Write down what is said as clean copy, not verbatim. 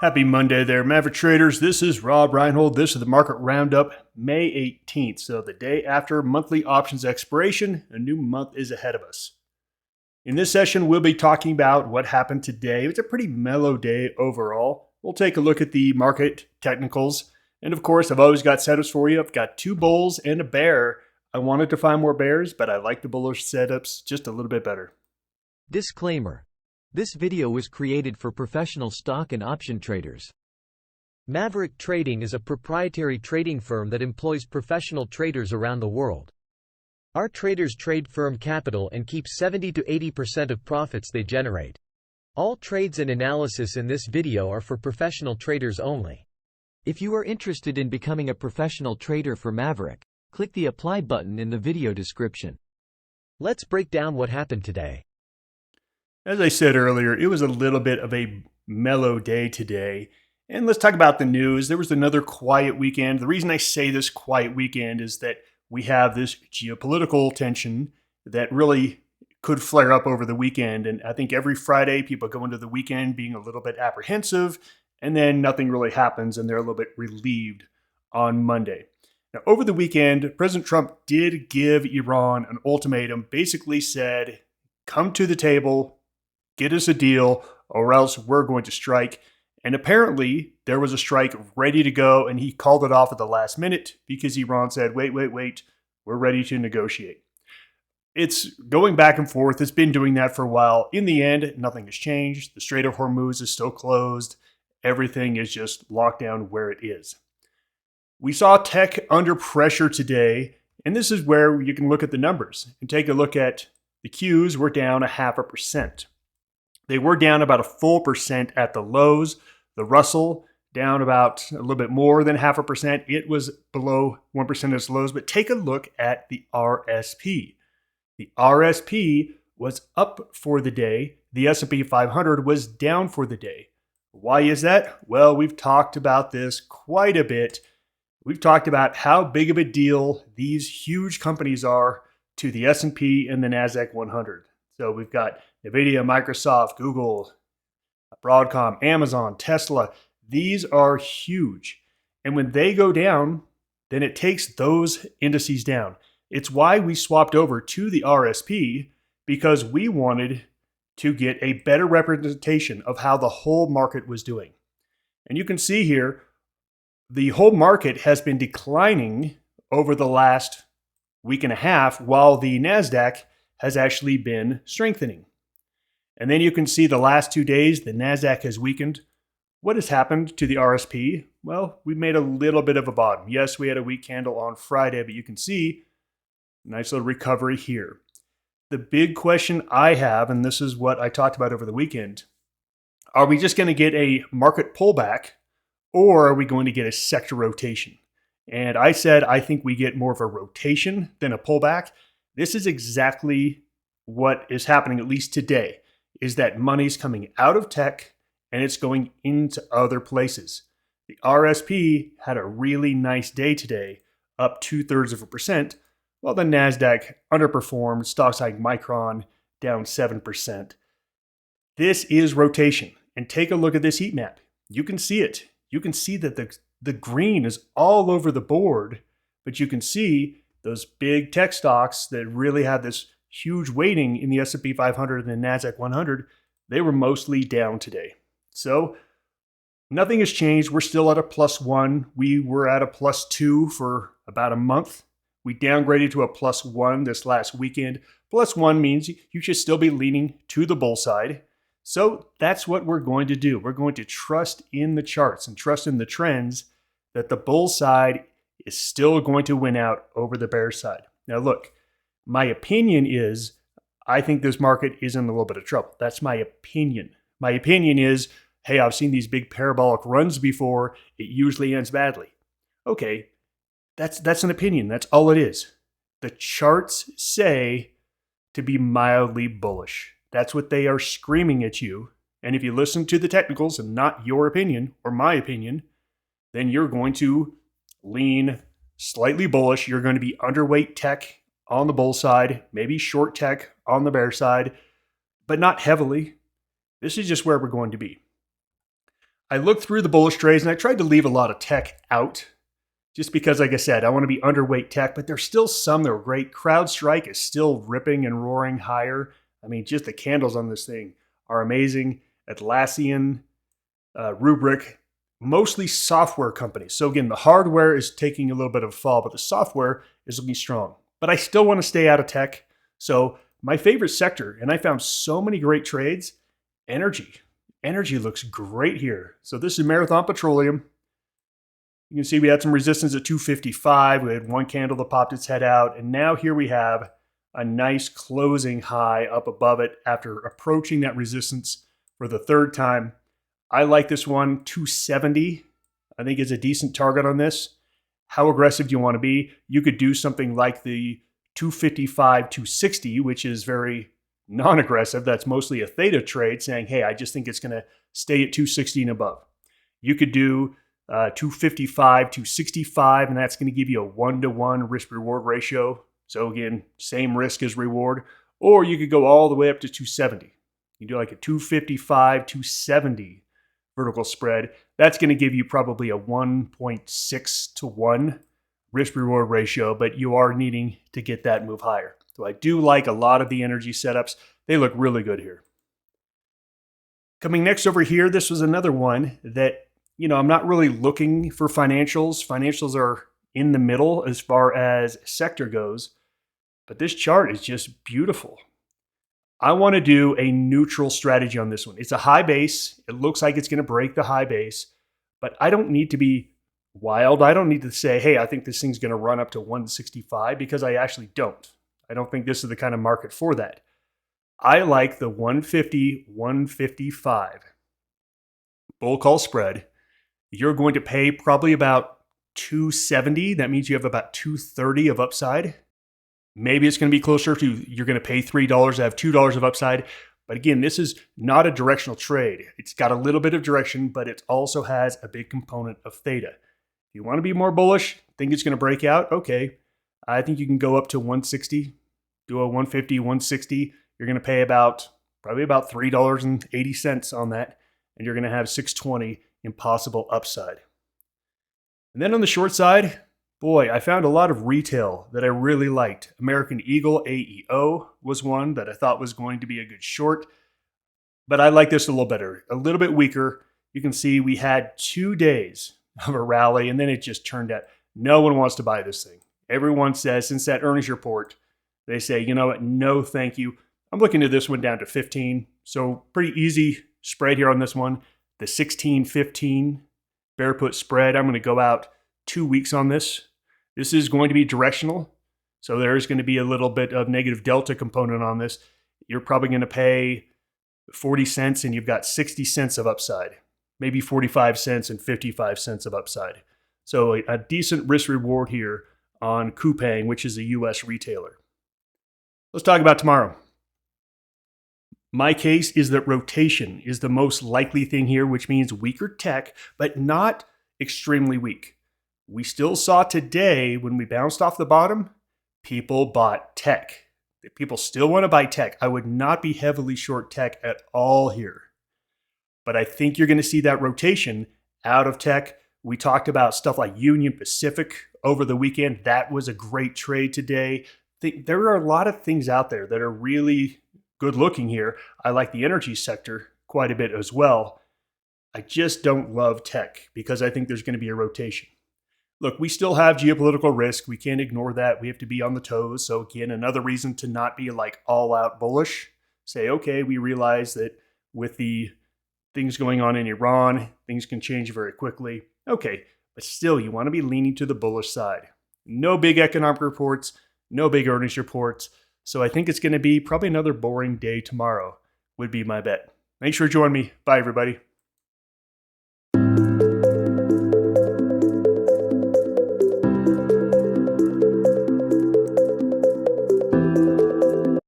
Happy Monday there, Maverick Traders. This is Rob Reinhold. This is the Market Roundup, May 18th. So the day after monthly options expiration, a new month is ahead of us. In this session, we'll be talking about what happened today. It's a pretty mellow day overall. We'll take a look at the market technicals. And of course, I've always got setups for you. I've got two bulls and a bear. I wanted to find more bears, but I like the bullish setups just a little bit better. Disclaimer. This video was created for professional stock and option traders. Maverick Trading is a proprietary trading firm that employs professional traders around the world. Our traders trade firm capital and keep 70 to 80% of profits they generate. All trades and analysis in this video are for professional traders only. If you are interested in becoming a professional trader for Maverick, click the apply button in the video description. Let's break down what happened today. As I said earlier, it was a little bit of a mellow day today. And let's talk about the news. There was another quiet weekend. The reason I say this quiet weekend is that we have this geopolitical tension that really could flare up over the weekend. And I think every Friday people go into the weekend being a little bit apprehensive, and then nothing really happens and they're a little bit relieved on Monday. Now, over the weekend, President Trump did give Iran an ultimatum, basically said, come to the table, get us a deal, or else we're going to strike. And apparently, there was a strike ready to go, and he called it off at the last minute because Iran said, wait, we're ready to negotiate. It's going back and forth. It's been doing that for a while. In the end, nothing has changed. The Strait of Hormuz is still closed. Everything is just locked down where it is. We saw tech under pressure today, and this is where you can look at the numbers and take a look at the Qs were down 0.5%. They were down about 1% at the lows. The Russell down about a little bit more than 0.5%. It was below 1% at its lows, but take a look at the RSP. The RSP was up for the day. The S&P 500 was down for the day. Why is that? Well, we've talked about this quite a bit. We've talked about how big of a deal these huge companies are to the S&P and the NASDAQ 100. So we've got NVIDIA, Microsoft, Google, Broadcom, Amazon, Tesla. These are huge. And when they go down, then it takes those indices down. It's why we swapped over to the RSP, because we wanted to get a better representation of how the whole market was doing. And you can see here, the whole market has been declining over the last week and a half, while the NASDAQ has actually been strengthening. And then you can see the last 2 days, the NASDAQ has weakened. What has happened to the RSP? Well, we made a little bit of a bottom. Yes, we had a weak candle on Friday, but you can see a nice little recovery here. The big question I have, and this is what I talked about over the weekend, are we just going to get a market pullback, or are we going to get a sector rotation? And I said I think we get more of a rotation than a pullback. This is exactly what is happening, at least today, is that money's coming out of tech and it's going into other places. The RSP had a really nice day today, up 0.2%, while the NASDAQ underperformed, stocks like Micron down 7%. This is rotation. And take a look at this heat map. You can see it. You can see that the green is all over the board, but you can see those big tech stocks that really have this huge weighting in the S&P 500 and the NASDAQ 100, they were mostly down today. So nothing has changed. We're still at a +1. We were at a +2 for about a month. We downgraded to a +1 this last weekend. +1 means you should still be leaning to the bull side. So that's what we're going to do. We're going to trust in the charts and trust in the trends that the bull side is still going to win out over the bear side. Now look, my opinion is I think this market is in a little bit of trouble. That's my opinion. My opinion is, hey, I've seen these big parabolic runs before. It usually ends badly. Okay, that's an opinion. That's all it is. The charts say to be mildly bullish. That's what they are screaming at you. And if you listen to the technicals and not your opinion or my opinion, then you're going to lean slightly bullish. You're going to be underweight tech on the bull side, maybe short tech on the bear side, but not heavily. This is just where we're going to be. I looked through the bullish trades and I tried to leave a lot of tech out just because, like I said, I want to be underweight tech, but there's still some that are great. CrowdStrike is still ripping and roaring higher. I mean, just the candles on this thing are amazing. Atlassian, Rubrik, mostly software companies. So again, the hardware is taking a little bit of a fall, but the software is looking strong. But I still want to stay out of tech. So my favorite sector, and I found so many great trades, energy. Energy looks great here. So this is Marathon Petroleum. You can see we had some resistance at 255. We had one candle that popped its head out. And now here we have a nice closing high up above it after approaching that resistance for the third time. I like this one, 270. I think is a decent target on this. How aggressive do you want to be? You could do something like the 255, 260, which is very non-aggressive. That's mostly a theta trade saying, hey, I just think it's going to stay at 260 and above. You could do 255, 265, and that's going to give you a 1-to-1 risk-reward ratio. So again, same risk as reward. Or you could go all the way up to 270. You do like a 255, 270 vertical spread. That's going to give you probably a 1.6 to 1 risk-reward ratio, but you are needing to get that move higher. So I do like a lot of the energy setups. They look really good here. Coming next over here, this was another one that, I'm not really looking for financials. Financials are in the middle as far as sector goes, but this chart is just beautiful. I want to do a neutral strategy on this one. It's a high base. It looks like it's going to break the high base, but I don't need to be wild. I don't need to say, hey, I think this thing's going to run up to 165 because I actually don't. I don't think this is the kind of market for that. I like the 150, 155 bull call spread. You're going to pay probably about 270. That means you have about 230 of upside. Maybe it's going to be closer to you're going to pay $3 to have $2 of upside. But again, this is not a directional trade. It's got a little bit of direction, but it also has a big component of theta. If you want to be more bullish, think it's going to break out, okay. I think you can go up to 160, do a 150, 160. You're going to pay probably about $3.80 on that, and you're going to have 620 in possible upside. And then on the short side, boy, I found a lot of retail that I really liked. American Eagle AEO was one that I thought was going to be a good short, but I like this a little better, a little bit weaker. You can see we had 2 days of a rally, and then it just turned out no one wants to buy this thing. Everyone says, since that earnings report, they say, you know what, no thank you. I'm looking at this one down to 15, so pretty easy spread here on this one. The 16-15 bear put spread, I'm going to go out 2 weeks on this. This is going to be directional, so there's going to be a little bit of negative delta component on this. You're probably going to pay 40 cents and you've got 60 cents of upside, maybe 45 cents and 55 cents of upside. So a decent risk reward here on Coupang, which is a US retailer. Let's talk about tomorrow. My case is that rotation is the most likely thing here, which means weaker tech, but not extremely weak. We still saw today when we bounced off the bottom, people bought tech. People still want to buy tech. I would not be heavily short tech at all here. But I think you're going to see that rotation out of tech. We talked about stuff like Union Pacific over the weekend. That was a great trade today. There are a lot of things out there that are really good looking here. I like the energy sector quite a bit as well. I just don't love tech because I think there's going to be a rotation. Look, we still have geopolitical risk. We can't ignore that. We have to be on the toes. So again, another reason to not be like all out bullish. Say, okay, we realize that with the things going on in Iran, things can change very quickly. Okay, but still, you want to be leaning to the bullish side. No big economic reports, no big earnings reports. So I think it's going to be probably another boring day tomorrow would be my bet. Thanks for joining me. Bye, everybody.